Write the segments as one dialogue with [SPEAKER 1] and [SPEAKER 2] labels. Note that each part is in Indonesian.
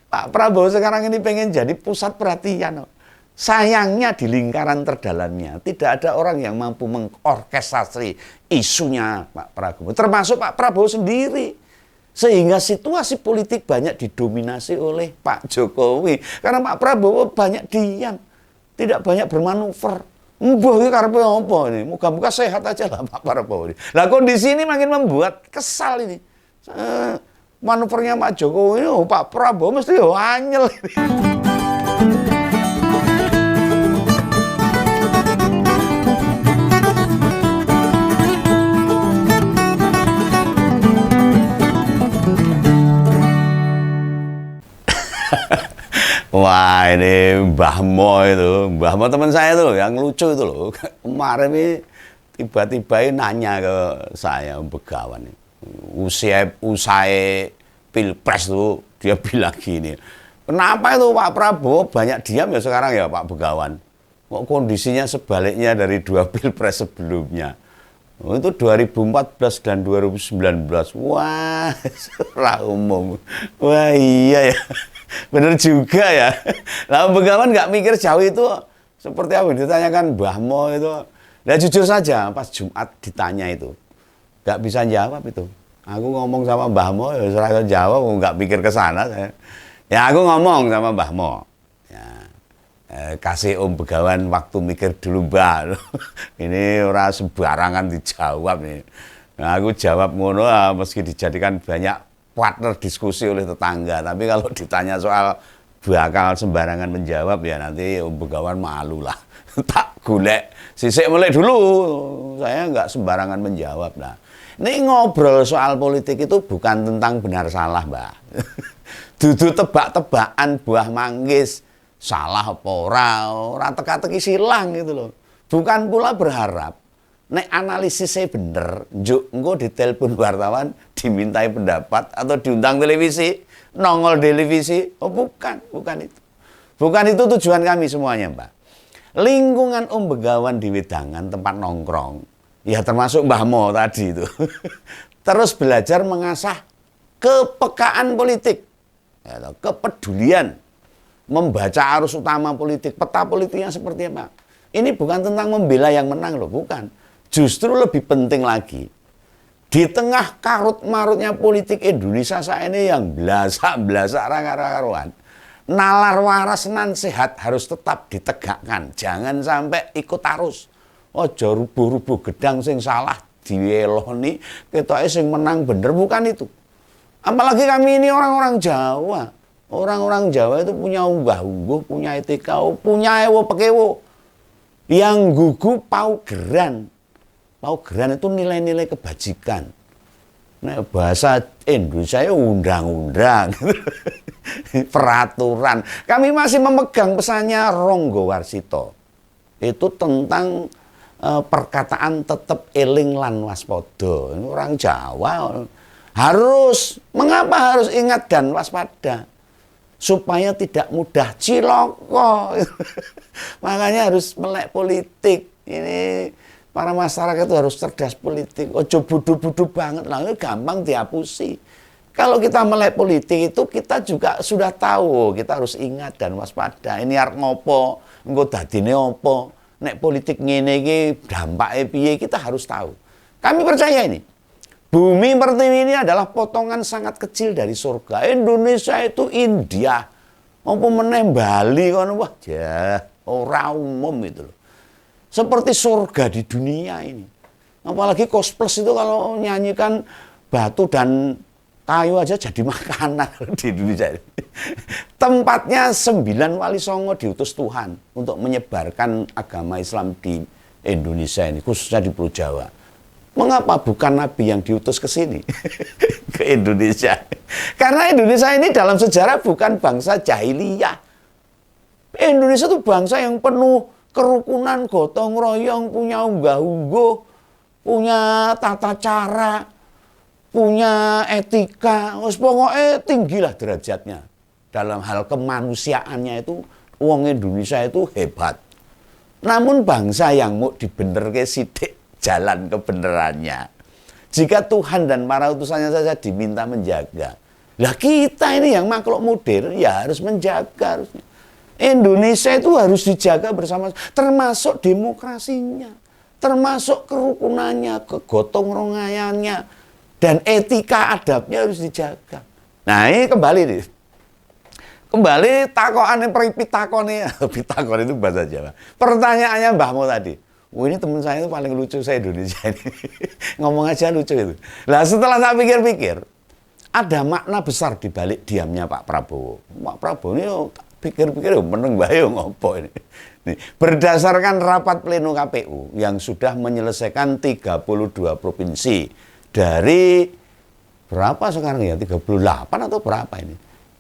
[SPEAKER 1] Pak Prabowo sekarang ini pengen jadi pusat perhatian. Sayangnya di lingkaran terdalamnya tidak ada orang yang mampu mengorkestrasi isunya Pak Prabowo. Termasuk Pak Prabowo sendiri. Sehingga situasi politik banyak didominasi oleh Pak Jokowi. Karena Pak Prabowo banyak diam. Tidak banyak bermanuver. Mbah iki karepe apa ini? Muga-muga sehat aja lah Pak Prabowo ini. Lah kondisi ini makin membuat kesal ini. Manuvernya Pak Jokowi, oh, Pak Prabowo mesti anyel ini. Wah ini Mbah Mo itu, Mbah Mo teman saya itu loh, yang lucu itu loh. Kemarin ini tiba-tiba nanya ke saya, Begawan. Usai Pilpres tuh, dia bilang gini, kenapa itu Pak Prabowo banyak diam ya sekarang ya Pak Begawan? Kok kondisinya sebaliknya dari 2 Pilpres sebelumnya? Oh, itu 2014 dan 2019. Wah, secara umum. Wah iya ya. Bener juga ya. Lah Begawan nggak mikir jauh itu seperti apa ditanyakan Mbah Mo itu. Nah jujur saja pas Jumat ditanya itu nggak bisa jawab itu. Aku ngomong sama Mbah Mo ya serasa jawab, nggak mikir ke sana saya. Ya aku ngomong sama Mbah Mo. Ya, kasih Om Begawan waktu mikir dulu Mbah. Ini orang sembarangan dijawab nih. Nah aku jawab ngono meski dijadikan banyak partner diskusi oleh tetangga, tapi kalau ditanya soal bakal sembarangan menjawab ya nanti Om Begawan malu lah. Tak golek sisik melek dulu, saya nggak sembarangan menjawab. Nah, ini ngobrol soal politik itu bukan tentang benar salah, Mbak. Dudu tebak-tebakan buah manggis, salah apa ora teka-teki silang gitu loh. Bukan pula berharap nek analisisnya bener, njuk engko ditelepon wartawan, dimintai pendapat atau diundang televisi, nongol televisi. Oh bukan itu. Bukan itu tujuan kami semuanya, Mbak. Lingkungan Om Begawan di Wedangan, tempat nongkrong, ya termasuk Mbah Mo tadi itu. Terus belajar mengasah kepekaan politik, ya, kepedulian, membaca arus utama politik, peta politiknya seperti apa. Ini bukan tentang membela yang menang loh, bukan. Justru lebih penting lagi, di tengah karut-marutnya politik Indonesia saat ini yang blasak-blasak karuan, nalar waras nan sehat harus tetap ditegakkan. Jangan sampai ikut arus. Ojo rubuh-rubuh gedang sing salah dieloni, ketoke sing menang bener, bukan itu. Apalagi kami ini orang-orang Jawa. Orang-orang Jawa itu punya unggah-ungguh, punya etika, punya ewo-pekewo. Yang gugu paugeran. Paugeran itu nilai-nilai kebajikan. Nah, bahasa Indonesia itu undang-undang, peraturan. Kami masih memegang pesannya Ronggo Warsito. Itu tentang perkataan tetep eling lan waspada. Orang Jawa harus, mengapa harus ingat dan waspada? Supaya tidak mudah ciloko. Makanya harus melek politik. Ini para masyarakat itu harus cerdas politik. Ojo bodoh-bodoh banget lah, gampang dihapusi. Kalau kita melek politik itu kita juga sudah tahu, kita harus ingat dan waspada. Ini arep ngopo, engko dadine opo. Nek politik ngene iki dampake piye, kita harus tahu. Kami percaya ini. Bumi Pertiwi ini adalah potongan sangat kecil dari surga. Indonesia itu India. Apa meneh Bali kono wah ya, ora umum itu loh. Seperti surga di dunia ini. Apalagi Kosplus itu kalau nyanyikan batu dan kayu aja jadi makanan di Indonesia ini. Tempatnya 9 wali songo diutus Tuhan untuk menyebarkan agama Islam di Indonesia ini, khususnya di Pulau Jawa. Mengapa bukan Nabi yang diutus ke sini? Ke Indonesia. Karena Indonesia ini dalam sejarah bukan bangsa jahiliyah. Indonesia itu bangsa yang penuh kerukunan, gotong royong, punya unggah-ungguh, punya tata cara, punya etika, pokoknya tinggilah derajatnya. Dalam hal kemanusiaannya itu, wong Indonesia itu hebat. Namun bangsa yang mau dibenerke sidik jalan kebenarannya. Jika Tuhan dan para utusannya saja diminta menjaga, Lah kita ini yang makhluk modern ya harus menjaga. Harusnya. Indonesia itu harus dijaga bersama, termasuk demokrasinya, termasuk kerukunannya, kegotong royongnya, dan etika adabnya harus dijaga. Nah ini kembali nih. Kembali takokan Pitakon itu bahasa Jawa. Pertanyaannya Mbahmu tadi. Ini teman saya itu paling lucu saya Indonesia ini. Ngomong aja lucu itu. Nah setelah saya pikir-pikir, ada makna besar di balik diamnya Pak Prabowo. Pak Prabowo ini pikir-pikir meneng bae ngopo ini. Nih, berdasarkan rapat pleno KPU yang sudah menyelesaikan 32 provinsi dari berapa sekarang ya? 38 atau berapa ini?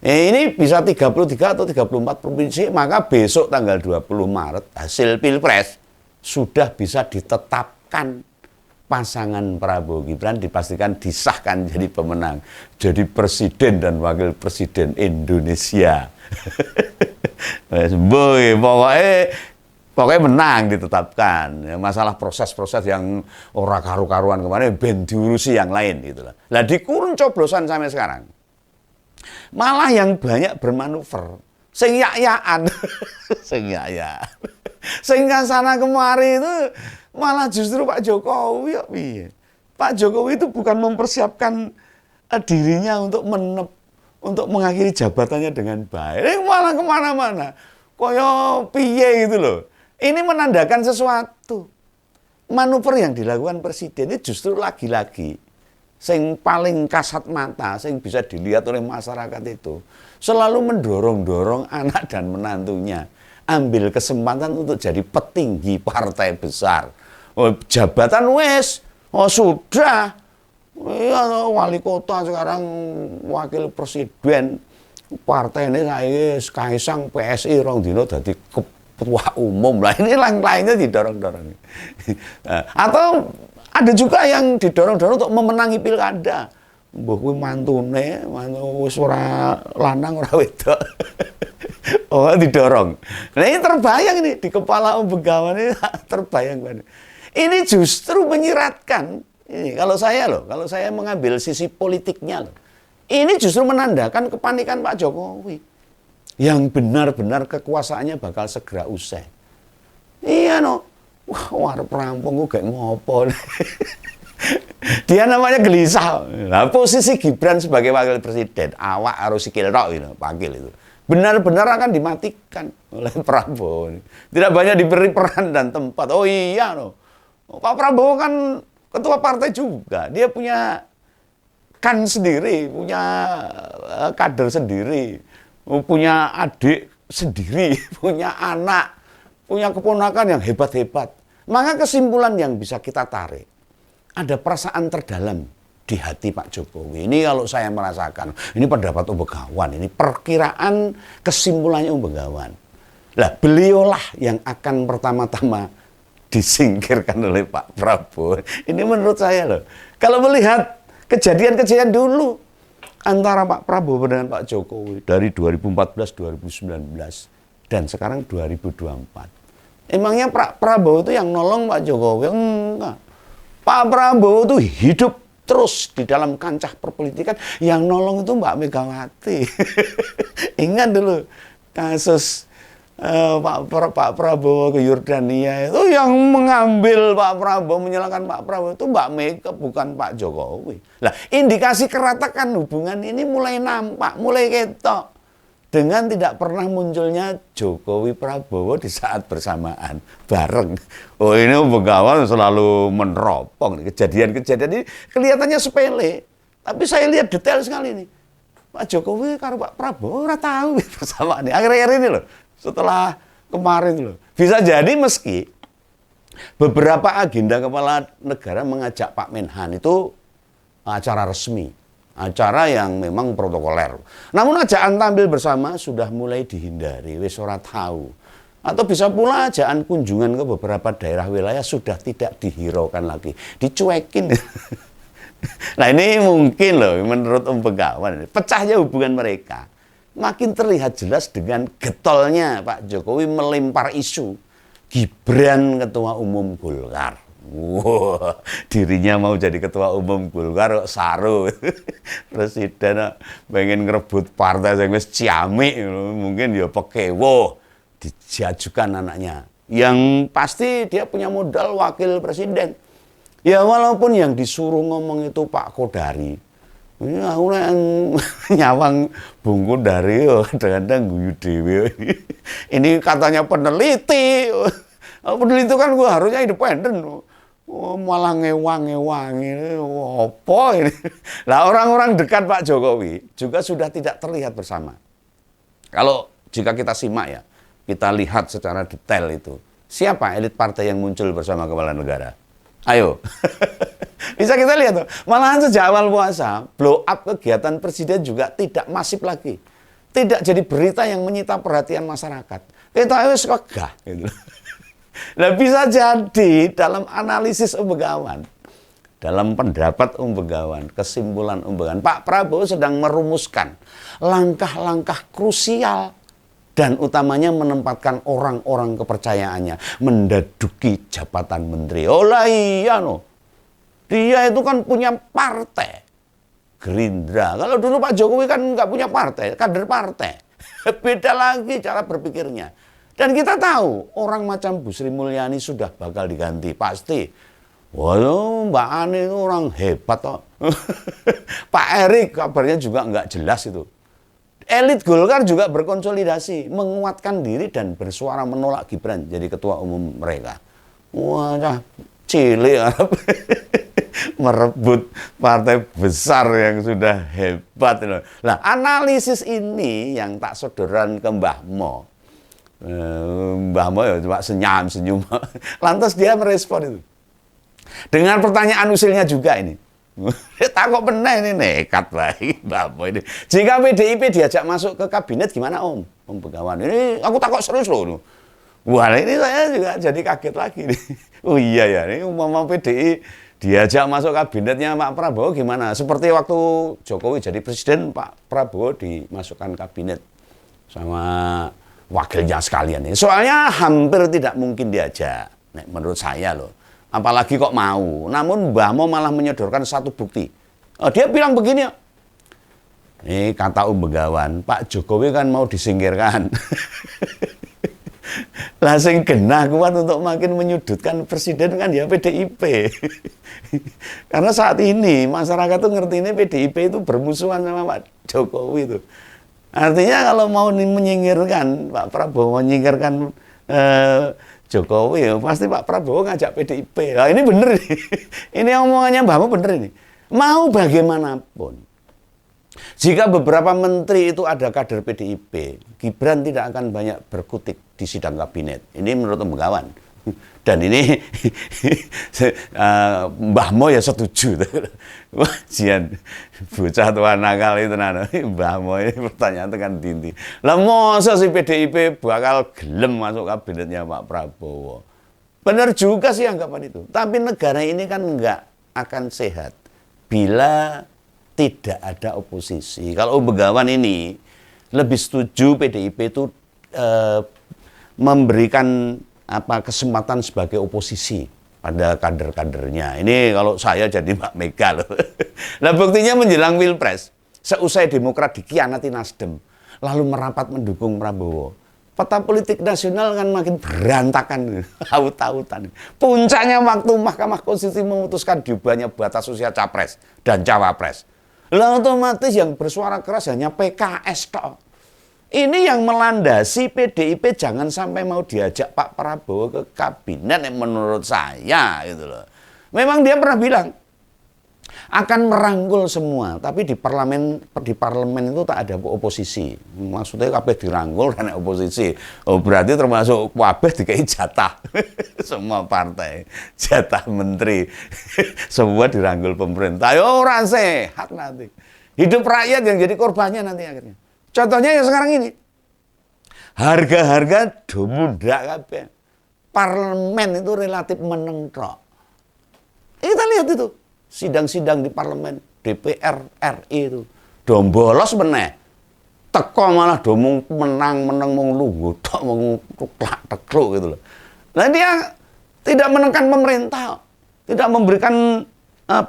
[SPEAKER 1] Ini bisa 33 atau 34 provinsi, maka besok tanggal 20 Maret hasil Pilpres sudah bisa ditetapkan pasangan Prabowo Gibran dipastikan disahkan jadi pemenang, jadi presiden dan wakil presiden Indonesia. Pokoknya menang ditetapkan. Masalah proses-proses yang ora karu-karuan kemarin ben diurusi yang lain gitu lah. Lah dikurun coblosan sampai sekarang. Malah yang banyak bermanuver, sing yak-yakan, sing yak-yakan. Sehingga sana kemari itu malah justru Pak Jokowi, Pak Jokowi itu bukan mempersiapkan dirinya untuk untuk mengakhiri jabatannya dengan baik. Malah kemana-mana, koyo piye gitu loh. Ini menandakan sesuatu. Manuver yang dilakukan presiden ini justru lagi-lagi sing paling kasat mata, sing bisa dilihat oleh masyarakat itu selalu mendorong-dorong anak dan menantunya ambil kesempatan untuk jadi petinggi partai besar. Oh, jabatan wes, oh sudah, ya, wali kota sekarang wakil presiden partai ini saya Kaisang PSI rong dino dadi ketua umum lah, ini lain-lainnya didorong-dorong. Atau ada juga yang didorong-dorong untuk memenangi pilkada. Mbah kuwi mantune, wis ora lanang ora wedok. Oh, didorong. Nah, ini terbayang ini di kepala Om Begawan ini terbayang banget. Ini justru menyiratkan. Ini kalau saya mengambil sisi politiknya loh. Ini justru menandakan kepanikan Pak Jokowi. Yang benar-benar kekuasaannya bakal segera usai. Iya no. Wah, arep rampung kok gak ngopo. Dia namanya gelisah. Nah, posisi Gibran sebagai wakil presiden, awak harus sikil tok gitu, panggil itu. Benar-benar akan dimatikan oleh Prabowo. Tidak banyak diberi peran dan tempat. Oh iya no. Pak Prabowo kan ketua partai juga. Dia punya sendiri, punya kader sendiri, punya adik sendiri, punya anak, punya keponakan yang hebat-hebat. Maka kesimpulan yang bisa kita tarik, ada perasaan terdalam di hati Pak Jokowi. Ini kalau saya merasakan, ini pendapat Om Begawan, ini perkiraan kesimpulannya Om Begawan. Lah, beliaulah yang akan pertama-tama disingkirkan oleh Pak Prabowo. Ini menurut saya loh. Kalau melihat kejadian-kejadian dulu antara Pak Prabowo dengan Pak Jokowi dari 2014, 2019 dan sekarang 2024. Emangnya Pak Prabowo itu yang nolong Pak Jokowi? Enggak. Pak Prabowo itu hidup terus di dalam kancah perpolitikan, yang nolong itu Mbak Megawati. Ingat dulu kasus Pak Prabowo ke Yordania itu, yang mengambil Pak Prabowo, menyalahkan Pak Prabowo itu Mbak Mega, bukan Pak Jokowi. Lah, indikasi keretakan hubungan ini mulai nampak, mulai ketok dengan tidak pernah munculnya Jokowi Prabowo di saat bersamaan bareng. Oh, ini Begawan selalu meneropong kejadian-kejadian ini kelihatannya sepele, tapi saya lihat detail sekali nih. Pak Jokowi karo Pak Prabowo ora tahu bersamaan ini. Akhir-akhir ini loh. Setelah kemarin loh. Bisa jadi meski beberapa agenda kepala negara mengajak Pak Menhan itu acara resmi, acara yang memang protokoler. Namun ajakan tampil bersama sudah mulai dihindari, wis ora tahu. Atau bisa pula ajakan kunjungan ke beberapa daerah wilayah sudah tidak dihiraukan lagi, dicuekin. Nah ini mungkin loh menurut Om Begawan, pecahnya hubungan mereka makin terlihat jelas dengan getolnya Pak Jokowi melempar isu Gibran ketua umum Golkar. Wah, dirinya mau jadi ketua umum Golkar kok saru. Presiden pengen ngerebut partai yang wis ciamik, mungkin ya pekewo diajukan anaknya. Yang pasti dia punya modal wakil presiden. Ya walaupun yang disuruh ngomong itu Pak Kodari. Ini aku nyawang Bung Kodari kadang-kadang guyu dhewe. Ini katanya peneliti. Peneliti kan gua harusnya independen. Malah ngewang-ngewang ini apa ini? Lah orang-orang dekat Pak Jokowi juga sudah tidak terlihat bersama. Kalau jika kita simak ya, kita lihat secara detail itu. Siapa elit partai yang muncul bersama kepala negara? Ayo. Bisa kita lihat tuh. Malahan sejak awal puasa, blow up kegiatan presiden juga tidak masif lagi. Tidak jadi berita yang menyita perhatian masyarakat. Kita wis wegah gitu. Nah bisa jadi dalam analisis Begawan, dalam pendapat Begawan, kesimpulan Begawan, Pak Prabowo sedang merumuskan langkah-langkah krusial dan utamanya menempatkan orang-orang kepercayaannya menduduki jabatan menteri. Oh lah iya no, dia itu kan punya partai Gerindra. Kalau dulu Pak Jokowi kan nggak punya partai, kader partai. Beda lagi cara berpikirnya. Dan kita tahu orang macam Bu Sri Mulyani sudah bakal diganti pasti. Waduh, Mbak Ani itu orang hebat toh. Pak Erik kabarnya juga nggak jelas itu. Elit Golkar juga berkonsolidasi, menguatkan diri dan bersuara menolak Gibran jadi ketua umum mereka. Wah, cilik merebut partai besar yang sudah hebat. Nah, analisis ini yang tak sodoran ke Mbah Mo. Mbah Mo ya cuma senyum. Lantas dia merespon itu. Dengan pertanyaan usilnya juga ini. Takut benar ini nekat baik Mbah Mo ini. Jika PDIP diajak masuk ke kabinet gimana Om Begawan? Ini aku takut serius loh. Wah ini saya juga jadi kaget lagi nih. Oh iya ya, ini umpama PDI diajak masuk kabinetnya Pak Prabowo gimana? Seperti waktu Jokowi jadi presiden, Pak Prabowo dimasukkan kabinet sama wakilnya sekalian ini. Soalnya hampir tidak mungkin diajak, menurut saya loh. Apalagi kok mau. Namun Mbah Mo malah menyodorkan satu bukti. Dia bilang begini, ini kata Begawan, Pak Jokowi kan mau disingkirkan. Lah sing genah kuat untuk makin menyudutkan presiden kan ya PDIP. Karena saat ini masyarakat tuh ngerti ini PDIP itu bermusuhan sama Pak Jokowi itu. Artinya kalau mau menyingkirkan Pak Prabowo menyingkirkan Jokowi ya pasti Pak Prabowo ngajak PDIP. Nah, ini bener nih. Ini omongannya Mbak Mo bener ini. Mau bagaimanapun jika beberapa menteri itu ada kader PDIP, Gibran tidak akan banyak berkutik di sidang kabinet. Ini menurut Begawan. Dan ini Mbah Mo ya setuju. Wajian bocah tua nakal itu Mbah Mo ini pertanyaan tekan dinti. Lah masa si PDIP bakal gelem masuk kabinetnya Pak Prabowo? Benar juga sih anggapan itu. Tapi negara ini kan enggak akan sehat bila tidak ada oposisi. Kalau Begawan ini lebih setuju PDIP itu memberikan kesempatan sebagai oposisi pada kader-kadernya. Ini kalau saya jadi Mbak Mega loh. Nah buktinya menjelang Pilpres, seusai Demokrat dikhianati Nasdem, lalu merapat mendukung Prabowo. Peta politik nasional kan makin berantakan, aut-autan. Puncaknya waktu Mahkamah Konstitusi memutuskan diubahnya batas usia capres dan cawapres. Lah otomatis yang bersuara keras hanya PKS toh. Ini yang melandasi PDIP jangan sampai mau diajak Pak Prabowo ke kabinet menurut saya gitu loh. Memang dia pernah bilang akan merangkul semua, tapi di parlemen itu tak ada oposisi. Maksudnya kabeh dirangkul dan oposisi. Oh berarti termasuk kabeh dikai jatah. Semua partai, jatah menteri. Semua dirangkul pemerintah. Ya ora sehat nanti. Hidup rakyat yang jadi korbannya nanti akhirnya. Contohnya yang sekarang ini. Harga-harga domundak kabeh. Parlemen itu relatif meneng tok. Kita lihat itu. Sidang-sidang di parlemen DPR RI itu dombolos meneh teko malah domong menang mung lungguh tok mung teklak-tekluk gitu loh. Nah dia tidak menekan pemerintah. tidak memberikan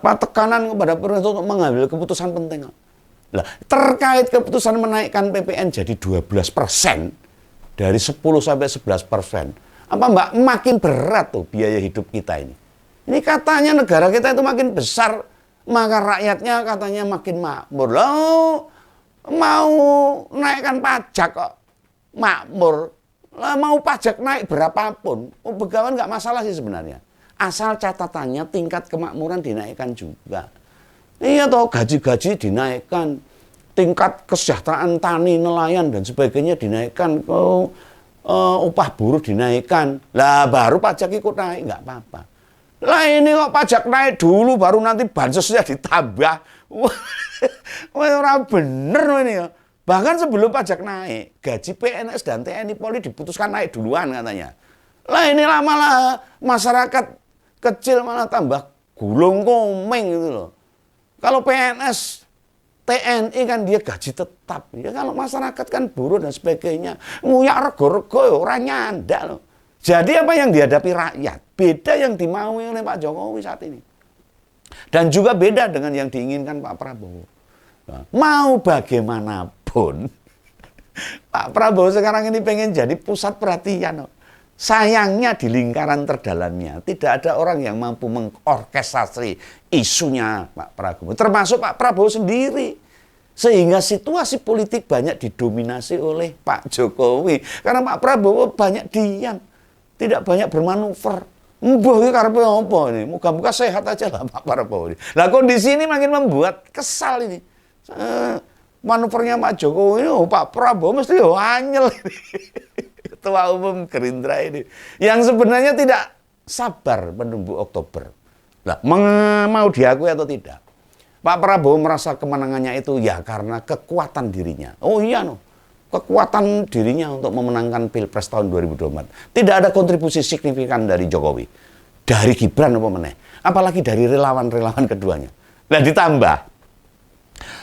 [SPEAKER 1] tekanan kepada pemerintah untuk mengambil keputusan penting. Lah, terkait keputusan menaikkan PPN jadi 12% dari 10 sampai 11%. Apa Mbak makin berat tuh biaya hidup kita ini. Ini katanya negara kita itu makin besar, maka rakyatnya katanya makin makmur. Loh, mau naikkan pajak kok makmur. Lah, mau pajak naik berapapun, Begawan nggak masalah sih sebenarnya. Asal catatannya tingkat kemakmuran dinaikkan juga. Iya toh, gaji-gaji dinaikkan, tingkat kesejahteraan tani, nelayan dan sebagainya dinaikkan, upah buruh dinaikkan. Lah baru pajak ikut naik, nggak apa-apa. Lah ini kok pajak naik dulu, baru nanti bansosnya ditambah. Wah, orang bener ini ya. Bahkan sebelum pajak naik, gaji PNS dan TNI Polri diputuskan naik duluan katanya. Lah inilah malah masyarakat kecil malah tambah gulung komeng gitu loh. Kalau PNS, TNI kan dia gaji tetap. Ya kalau masyarakat kan buruh dan sebagainya, nguyak rego-rego ya orang nyandak loh. Jadi apa yang dihadapi rakyat, beda yang dimaui oleh Pak Jokowi saat ini. Dan juga beda dengan yang diinginkan Pak Prabowo. Nah, mau bagaimanapun, Pak Prabowo sekarang ini pengen jadi pusat perhatian loh. Sayangnya di lingkaran terdalamnya tidak ada orang yang mampu mengorkestrasi isunya Pak Prabowo, termasuk Pak Prabowo sendiri. Sehingga situasi politik banyak didominasi oleh Pak Jokowi. Karena Pak Prabowo banyak diam, tidak banyak bermanuver. Mbah iki karepe apa ini? Moga-moga sehat aja lah Pak Prabowo ini. Lah kondisi ini makin membuat kesal ini. Manuvernya Pak Jokowi ini, Pak Prabowo mesti anyel ini. Ketua Umum Gerindra ini yang sebenarnya tidak sabar menunggu Oktober. Lah, mau diakui atau tidak? Pak Prabowo merasa kemenangannya itu ya karena kekuatan dirinya. Oh iya no. Kekuatan dirinya untuk memenangkan Pilpres tahun 2024. Tidak ada kontribusi signifikan dari Jokowi. Dari Gibran apa meneh. Apalagi dari relawan-relawan keduanya. Nah ditambah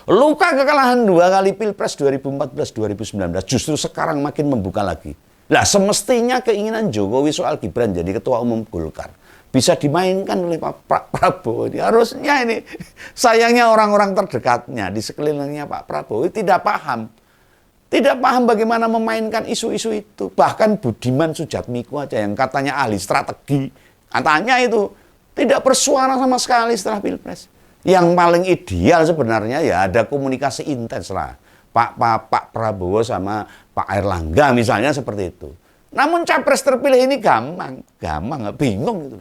[SPEAKER 1] luka kekalahan 2 kali Pilpres 2014-2019 justru sekarang makin membuka lagi. Lah semestinya keinginan Jokowi soal Gibran jadi ketua umum Golkar bisa dimainkan oleh Pak Prabowo. Harusnya ini sayangnya orang-orang terdekatnya di sekelilingnya Pak Prabowo tidak paham. Tidak paham bagaimana memainkan isu-isu itu. Bahkan Budiman Sujatmiko aja yang katanya ahli strategi, katanya itu tidak bersuara sama sekali setelah Pilpres. Yang paling ideal sebenarnya ya ada komunikasi intens lah. Pak Prabowo sama Pak Airlangga misalnya seperti itu. Namun capres terpilih ini gampang, bingung gitu.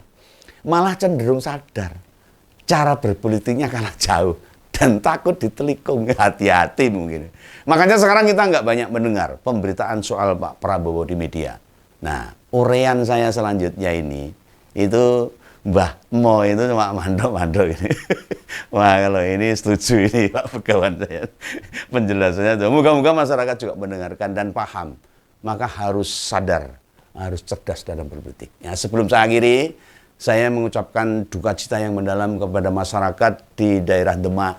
[SPEAKER 1] Malah cenderung sadar cara berpolitiknya kalah jauh dan takut ditelikung, hati-hati mungkin. Makanya sekarang kita nggak banyak mendengar pemberitaan soal Pak Prabowo di media. Nah, urean saya selanjutnya ini itu Mbah Mo itu cuma mandok-mandok ini. Wah kalau ini setuju ini Pak Begawan saya. Penjelasannya. Moga-moga masyarakat juga mendengarkan dan paham. Maka harus sadar, harus cerdas dalam berpolitik. Ya, sebelum saya akhiri, saya mengucapkan duka cita yang mendalam kepada masyarakat di daerah Demak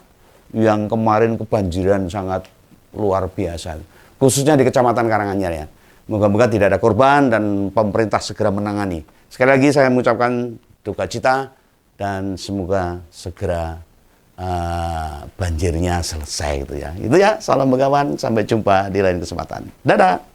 [SPEAKER 1] yang kemarin kebanjiran sangat luar biasa. Khususnya di Kecamatan Karanganyar ya. Moga-moga tidak ada korban dan pemerintah segera menangani. Sekali lagi saya mengucapkan duka cita dan semoga segera banjirnya selesai gitu ya. Itu ya, salam Begawan, sampai jumpa di lain kesempatan. Dadah.